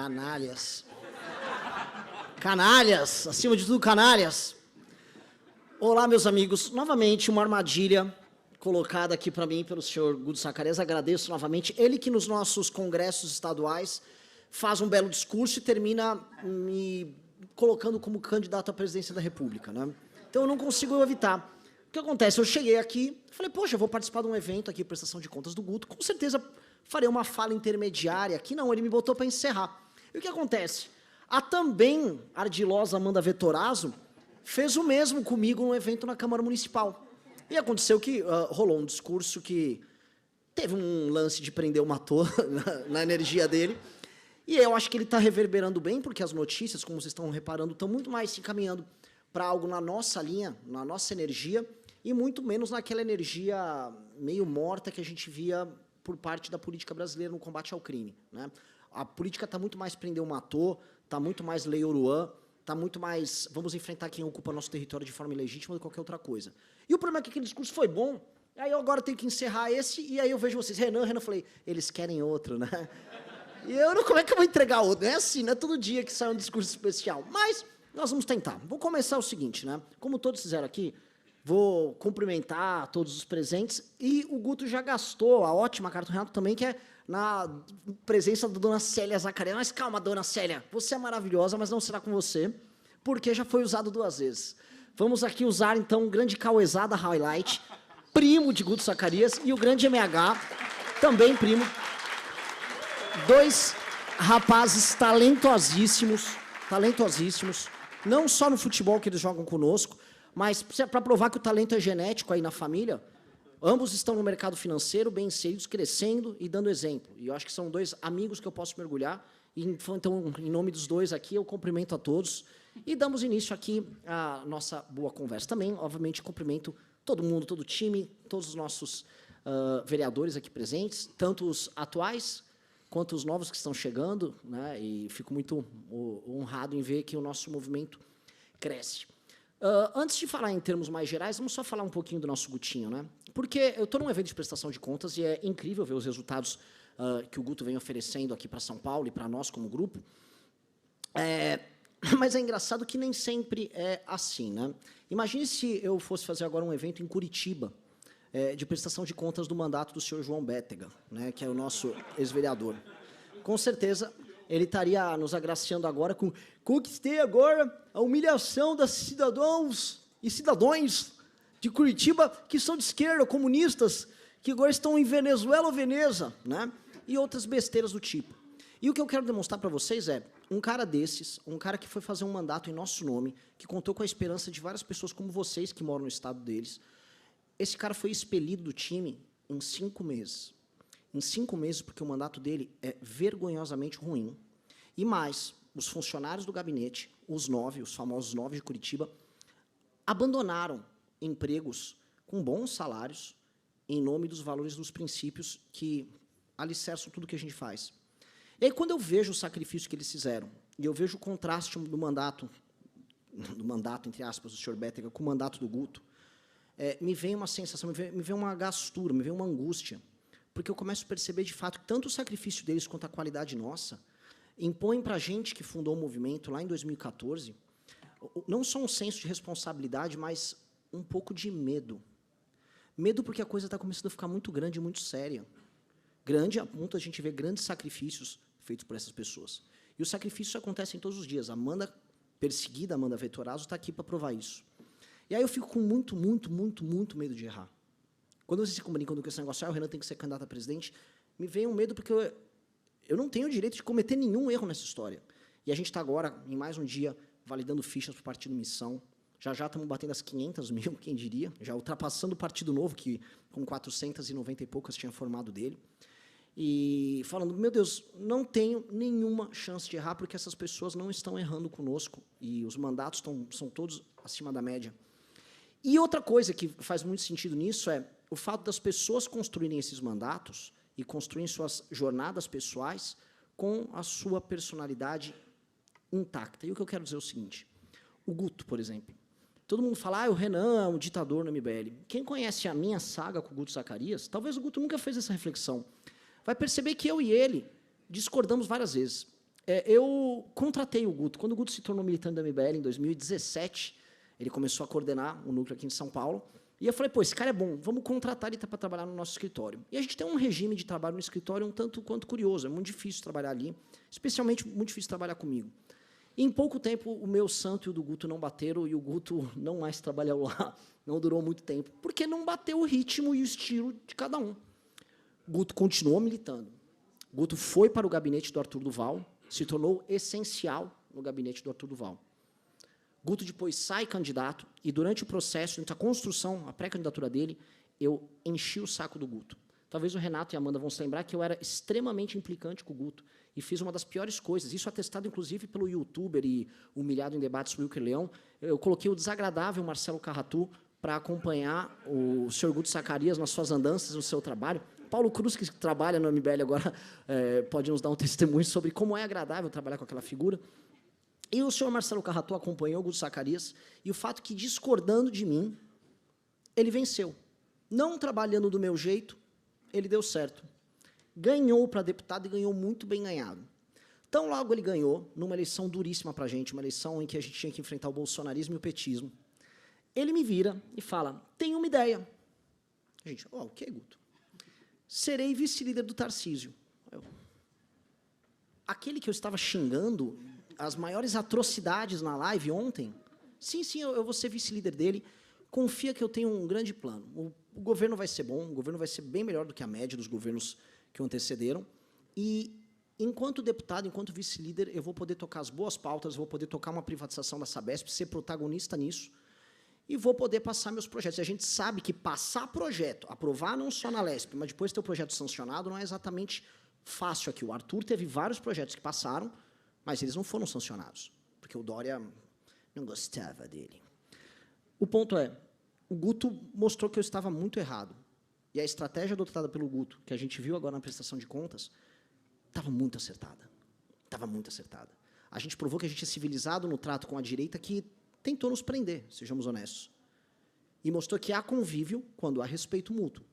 Canalhas. Canalhas, acima de tudo, canalhas. Olá, meus amigos. Novamente, uma armadilha colocada aqui para mim pelo senhor Guto Zacarias. Agradeço novamente. Ele que nos nossos congressos estaduais faz um belo discurso e termina me colocando como candidato à presidência da República, né? Então, eu não consigo evitar. O que acontece? Eu cheguei aqui, falei, poxa, eu vou participar de um evento aqui, prestação de contas do Guto, com certeza farei uma fala intermediária aqui. Não, ele me botou para encerrar. E o que acontece? A também ardilosa Amanda Vettorazzo fez o mesmo comigo num evento na Câmara Municipal. E aconteceu que rolou um discurso que teve um lance de prender uma toa na energia dele. E eu acho que ele está reverberando bem, porque as notícias, como vocês estão reparando, estão muito mais se encaminhando para algo na nossa linha, na nossa energia, e muito menos naquela energia meio morta que a gente via por parte da política brasileira no combate ao crime, né? A política está muito mais prender um matou, está muito mais lei Oruan, está muito mais vamos enfrentar quem ocupa nosso território de forma ilegítima do que qualquer outra coisa. E o problema é que aquele discurso foi bom, aí eu agora tenho que encerrar esse, e aí eu vejo vocês, Renan, eu falei, eles querem outro, né? E eu não, como é que eu vou entregar outro? É assim, não é todo dia que sai um discurso especial, mas nós vamos tentar. Vou começar o seguinte, né? Como todos fizeram aqui, vou cumprimentar todos os presentes, e o Guto já gastou a ótima carta do Renato também, que é na presença da dona Célia Zacarias. Mas calma, dona Célia, você é maravilhosa, mas não será com você, porque já foi usado 2 vezes. Vamos aqui usar, então, o grande Cauezada Highlight, primo de Guto Zacarias, e o grande MH, também primo. 2 rapazes talentosíssimos, não só no futebol que eles jogam conosco, mas para provar que o talento é genético aí na família. Ambos estão no mercado financeiro, bem inseridos, crescendo e dando exemplo. E eu acho que são 2 amigos que eu posso mergulhar. E, então, em nome dos 2 aqui, eu cumprimento a todos. E damos início aqui à nossa boa conversa. Também, obviamente, cumprimento todo mundo, todo o time, todos os nossos vereadores aqui presentes, tanto os atuais quanto os novos que estão chegando, né? E fico muito honrado em ver que o nosso movimento cresce. Antes de falar em termos mais gerais, vamos só falar um pouquinho do nosso Gutinho, né? Porque eu estou num evento de prestação de contas e é incrível ver os resultados que o Guto vem oferecendo aqui para São Paulo e para nós como grupo. Mas é engraçado que nem sempre é assim, né? Imagine se eu fosse fazer agora um evento em Curitiba, de prestação de contas do mandato do senhor João Bétega, né, que é o nosso ex-vereador. Com certeza, ele estaria nos agraciando agora com conquistei agora a humilhação das cidadãos e cidadões de Curitiba que são de esquerda, comunistas, que agora estão em Venezuela ou Veneza, né, e outras besteiras do tipo. E o que eu quero demonstrar para vocês é, um cara desses, um cara que foi fazer um mandato em nosso nome, que contou com a esperança de várias pessoas como vocês, que moram no estado deles, esse cara foi expelido do time em 5 meses. Em 5 meses, porque o mandato dele é vergonhosamente ruim. E mais, os funcionários do gabinete, os famosos 9 de Curitiba, abandonaram empregos com bons salários em nome dos valores dos princípios que alicerçam tudo que a gente faz. E aí, quando eu vejo o sacrifício que eles fizeram, e eu vejo o contraste do mandato, entre aspas, do senhor Bétega com o mandato do Guto, me vem uma sensação, me vem uma gastura, me vem uma angústia, porque eu começo a perceber, de fato, que tanto o sacrifício deles quanto a qualidade nossa impõe para a gente que fundou o movimento lá em 2014, não só um senso de responsabilidade, mas um pouco de medo. Medo porque a coisa está começando a ficar muito grande e muito séria. Grande a ponto de a gente ver grandes sacrifícios feitos por essas pessoas. E os sacrifícios acontecem todos os dias. A Amanda, perseguida, Amanda Vettorazzo, está aqui para provar isso. E aí eu fico com muito medo de errar. Quando vocês ficam brincando com esse negócio, o Renan tem que ser candidato a presidente, me vem um medo porque eu não tenho o direito de cometer nenhum erro nessa história. E a gente está agora, em mais um dia, validando fichas para o Partido Missão. Já estamos batendo as 500 mil, quem diria, já ultrapassando o Partido Novo, que com 490 e poucas tinha formado dele. E falando, meu Deus, não tenho nenhuma chance de errar, porque essas pessoas não estão errando conosco, e os mandatos são todos acima da média. E outra coisa que faz muito sentido nisso é o fato das pessoas construírem esses mandatos e construírem suas jornadas pessoais com a sua personalidade intacta. E o que eu quero dizer é o seguinte, o Guto, por exemplo, todo mundo fala, o Renan é um ditador no MBL. Quem conhece a minha saga com o Guto Zacarias, talvez o Guto nunca fez essa reflexão, vai perceber que eu e ele discordamos várias vezes. eu contratei o Guto. Quando o Guto se tornou militante da MBL, em 2017, ele começou a coordenar o núcleo aqui em São Paulo, e eu falei, pô, esse cara é bom, vamos contratar ele para trabalhar no nosso escritório. E a gente tem um regime de trabalho no escritório um tanto quanto curioso, é muito difícil trabalhar ali, especialmente muito difícil trabalhar comigo. E em pouco tempo, o meu santo e o do Guto não bateram, e o Guto não mais trabalhou lá, não durou muito tempo, porque não bateu o ritmo e o estilo de cada um. O Guto continuou militando. O Guto foi para o gabinete do Arthur Duval, se tornou essencial no gabinete do Arthur Duval. Guto depois sai candidato, e durante o processo, durante a construção, a pré-candidatura dele, eu enchi o saco do Guto. Talvez o Renato e a Amanda vão se lembrar que eu era extremamente implicante com o Guto, e fiz uma das piores coisas, isso atestado inclusive pelo youtuber e humilhado em debates Wilker Leão. Eu coloquei o desagradável Marcelo Carratu para acompanhar o Sr. Guto Zacarias nas suas andanças, no seu trabalho. Paulo Cruz, que trabalha no MBL agora, pode nos dar um testemunho sobre como é agradável trabalhar com aquela figura. E o senhor Marcelo Carratu acompanhou o Guto Zacarias, e o fato que, discordando de mim, ele venceu. Não trabalhando do meu jeito, ele deu certo. Ganhou para deputado e ganhou muito bem ganhado. Então, logo ele ganhou, numa eleição duríssima para a gente, uma eleição em que a gente tinha que enfrentar o bolsonarismo e o petismo. Ele me vira e fala, tem uma ideia. A gente, o que, Guto? Serei vice-líder do Tarcísio. Aquele que eu estava xingando, as maiores atrocidades na live ontem, sim, eu vou ser vice-líder dele, confia que eu tenho um grande plano. O governo vai ser bom, o governo vai ser bem melhor do que a média dos governos que o antecederam, e enquanto deputado, enquanto vice-líder, eu vou poder tocar as boas pautas, vou poder tocar uma privatização da Sabesp, ser protagonista nisso, e vou poder passar meus projetos. E a gente sabe que passar projeto, aprovar não só na LESP, mas depois ter o projeto sancionado, não é exatamente fácil aqui. O Arthur teve vários projetos que passaram, mas eles não foram sancionados, porque o Dória não gostava dele. O ponto é, o Guto mostrou que eu estava muito errado, e a estratégia adotada pelo Guto, que a gente viu agora na prestação de contas, estava muito acertada. Estava muito acertada. A gente provou que a gente é civilizado no trato com a direita, que tentou nos prender, sejamos honestos. E mostrou que há convívio quando há respeito mútuo.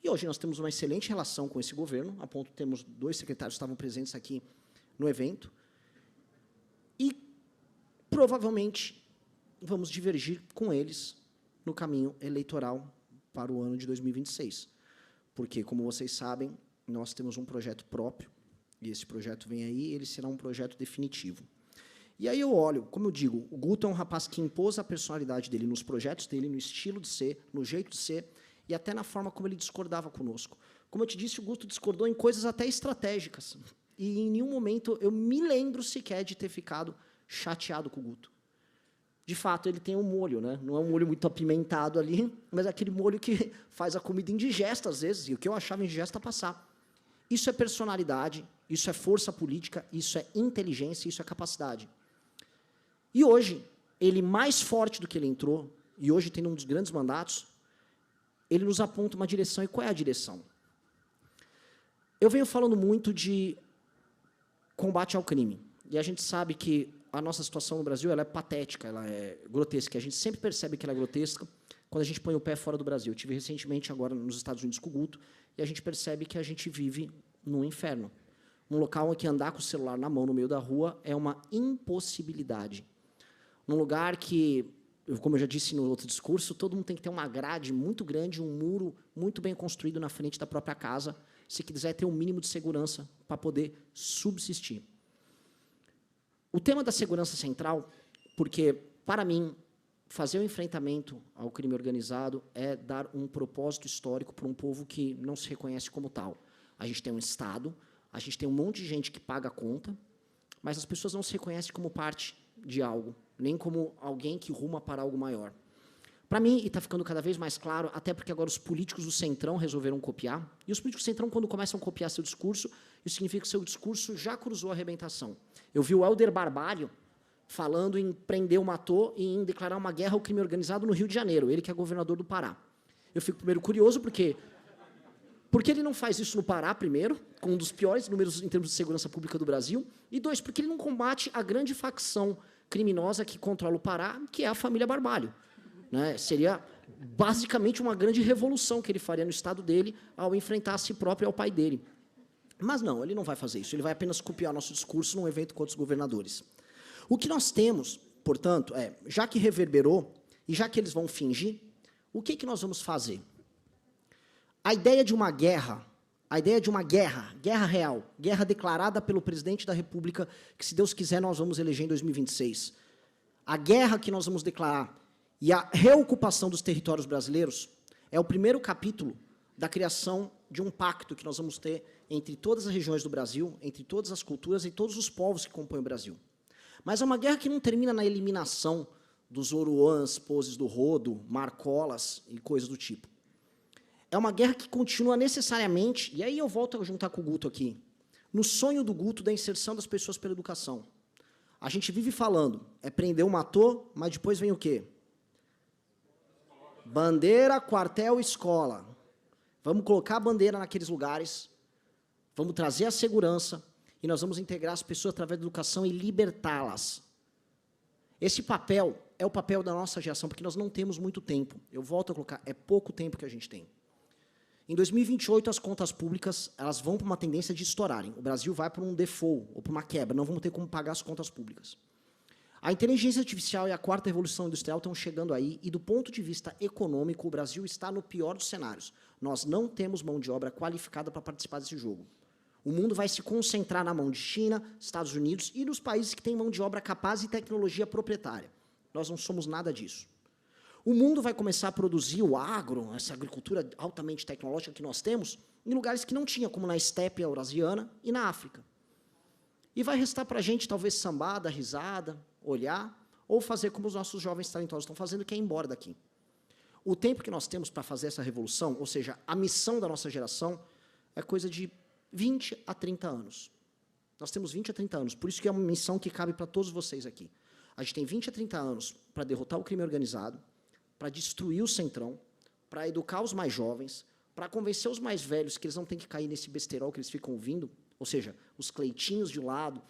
E hoje nós temos uma excelente relação com esse governo, a ponto de termos 2 secretários que estavam presentes aqui no evento, e provavelmente vamos divergir com eles no caminho eleitoral para o ano de 2026. Porque, como vocês sabem, nós temos um projeto próprio, e esse projeto vem aí, ele será um projeto definitivo. E aí eu olho, como eu digo, o Guto é um rapaz que impôs a personalidade dele nos projetos dele, no estilo de ser, no jeito de ser, e até na forma como ele discordava conosco. Como eu te disse, o Guto discordou em coisas até estratégicas, e em nenhum momento eu me lembro sequer de ter ficado chateado com o Guto. De fato, ele tem um molho, né? Não é um molho muito apimentado ali, mas é aquele molho que faz a comida indigesta, às vezes, e o que eu achava indigesta passar. Isso é personalidade, isso é força política, isso é inteligência, isso é capacidade. E hoje, ele mais forte do que ele entrou, e hoje tem um dos grandes mandatos, ele nos aponta uma direção. E qual é a direção? Eu venho falando muito de combate ao crime, e a gente sabe que a nossa situação no Brasil ela é patética, ela é grotesca. A gente sempre percebe que ela é grotesca quando a gente põe o pé fora do Brasil. Eu estive recentemente agora nos Estados Unidos com o Guto, e a gente percebe que a gente vive num inferno. Um local em que andar com o celular na mão no meio da rua é uma impossibilidade. Num lugar que, como eu já disse no outro discurso, todo mundo tem que ter uma grade muito grande, um muro muito bem construído na frente da própria casa, se quiser ter um mínimo de segurança para poder subsistir. O tema da segurança central, porque, para mim, fazer o enfrentamento ao crime organizado é dar um propósito histórico para um povo que não se reconhece como tal. A gente tem um Estado, a gente tem um monte de gente que paga a conta, mas as pessoas não se reconhecem como parte de algo, nem como alguém que ruma para algo maior. Para mim, e está ficando cada vez mais claro, até porque agora os políticos do Centrão resolveram copiar, e os políticos do Centrão, quando começam a copiar seu discurso, isso significa que seu discurso já cruzou a arrebentação. Eu vi o Helder Barbalho falando em prender o Matou e em declarar uma guerra ao crime organizado no Rio de Janeiro, ele que é governador do Pará. Eu fico, primeiro, curioso, porque ele não faz isso no Pará, primeiro, com um dos piores números em termos de segurança pública do Brasil, e 2, porque ele não combate a grande facção criminosa que controla o Pará, que é a família Barbalho. Né? Seria, basicamente, uma grande revolução que ele faria no estado dele ao enfrentar a si próprio e ao pai dele. Mas não, ele não vai fazer isso. Ele vai apenas copiar nosso discurso num evento com outros governadores. O que nós temos, portanto, já que reverberou, e já que eles vão fingir, o que nós vamos fazer? A ideia de uma guerra, guerra real, guerra declarada pelo presidente da República, que, se Deus quiser, nós vamos eleger em 2026. A guerra que nós vamos declarar e a reocupação dos territórios brasileiros é o primeiro capítulo da criação de um pacto que nós vamos ter entre todas as regiões do Brasil, entre todas as culturas e todos os povos que compõem o Brasil. Mas é uma guerra que não termina na eliminação dos Oruans, poses do rodo, marcolas e coisas do tipo. É uma guerra que continua necessariamente, e aí eu volto a juntar com o Guto aqui, no sonho do Guto da inserção das pessoas pela educação. A gente vive falando, prendeu, matou, mas depois vem o quê? Bandeira, quartel, escola. Vamos colocar a bandeira naqueles lugares, vamos trazer a segurança e nós vamos integrar as pessoas através da educação e libertá-las. Esse papel é o papel da nossa geração, porque nós não temos muito tempo. Eu volto a colocar, é pouco tempo que a gente tem. Em 2028, as contas públicas elas vão para uma tendência de estourarem. O Brasil vai para um default, ou para uma quebra, não vamos ter como pagar as contas públicas. A inteligência artificial e a quarta revolução industrial estão chegando aí, e do ponto de vista econômico, o Brasil está no pior dos cenários. Nós não temos mão de obra qualificada para participar desse jogo. O mundo vai se concentrar na mão de China, Estados Unidos e dos países que têm mão de obra capaz e tecnologia proprietária. Nós não somos nada disso. O mundo vai começar a produzir o agro, essa agricultura altamente tecnológica que nós temos, em lugares que não tinha, como na estepe eurasiana e na África. E vai restar para a gente, talvez, sambar, dar risada, olhar, ou fazer como os nossos jovens talentosos estão fazendo, que é ir embora daqui. O tempo que nós temos para fazer essa revolução, ou seja, a missão da nossa geração, é coisa de 20 a 30 anos. Nós temos 20 a 30 anos, por isso que é uma missão que cabe para todos vocês aqui. A gente tem 20 a 30 anos para derrotar o crime organizado, para destruir o Centrão, para educar os mais jovens, para convencer os mais velhos que eles não têm que cair nesse besterol que eles ficam ouvindo, ou seja, os cleitinhos de um lado,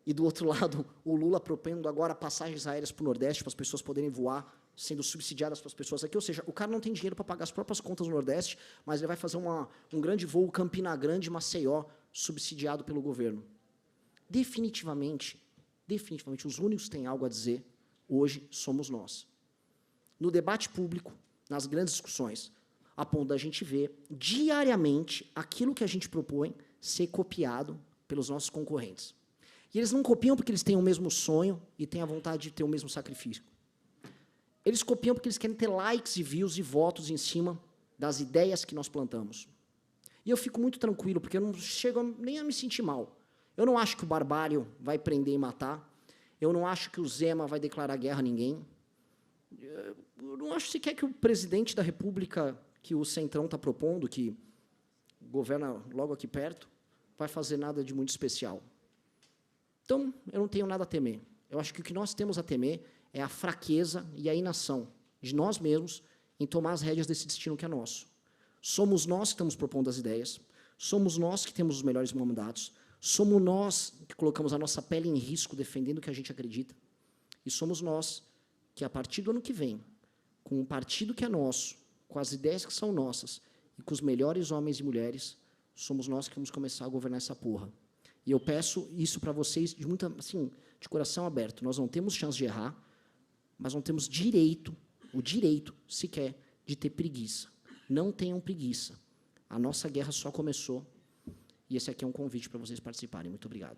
e do outro lado o Lula propondo agora passagens aéreas para o Nordeste, para as pessoas poderem voar, sendo subsidiadas para as pessoas aqui, ou seja, o cara não tem dinheiro para pagar as próprias contas no Nordeste, mas ele vai fazer um grande voo Campina Grande, Maceió, subsidiado pelo governo. Definitivamente, os únicos que têm algo a dizer hoje somos nós. No debate público, nas grandes discussões, a ponto da gente ver diariamente aquilo que a gente propõe ser copiado pelos nossos concorrentes. E eles não copiam porque eles têm o mesmo sonho e têm a vontade de ter o mesmo sacrifício. Eles copiam porque eles querem ter likes e views e votos em cima das ideias que nós plantamos. E eu fico muito tranquilo, porque eu não chego nem a me sentir mal. Eu não acho que o Barbário vai prender e matar. Eu não acho que o Zema vai declarar guerra a ninguém. Eu não acho sequer que o presidente da República, que o Centrão está propondo, que governa logo aqui perto, vai fazer nada de muito especial. Então, eu não tenho nada a temer. Eu acho que o que nós temos a temer é a fraqueza e a inação de nós mesmos em tomar as rédeas desse destino que é nosso. Somos nós que estamos propondo as ideias, somos nós que temos os melhores mandatos, somos nós que colocamos a nossa pele em risco defendendo o que a gente acredita, e somos nós que, a partir do ano que vem, com um partido que é nosso, com as ideias que são nossas, e com os melhores homens e mulheres, somos nós que vamos começar a governar essa porra. E eu peço isso para vocês de de coração aberto. Nós não temos chance de errar, mas não temos o direito sequer de ter preguiça. Não tenham preguiça. A A nossa guerra só começou, e esse aqui é um convite para vocês participarem. Muito obrigado.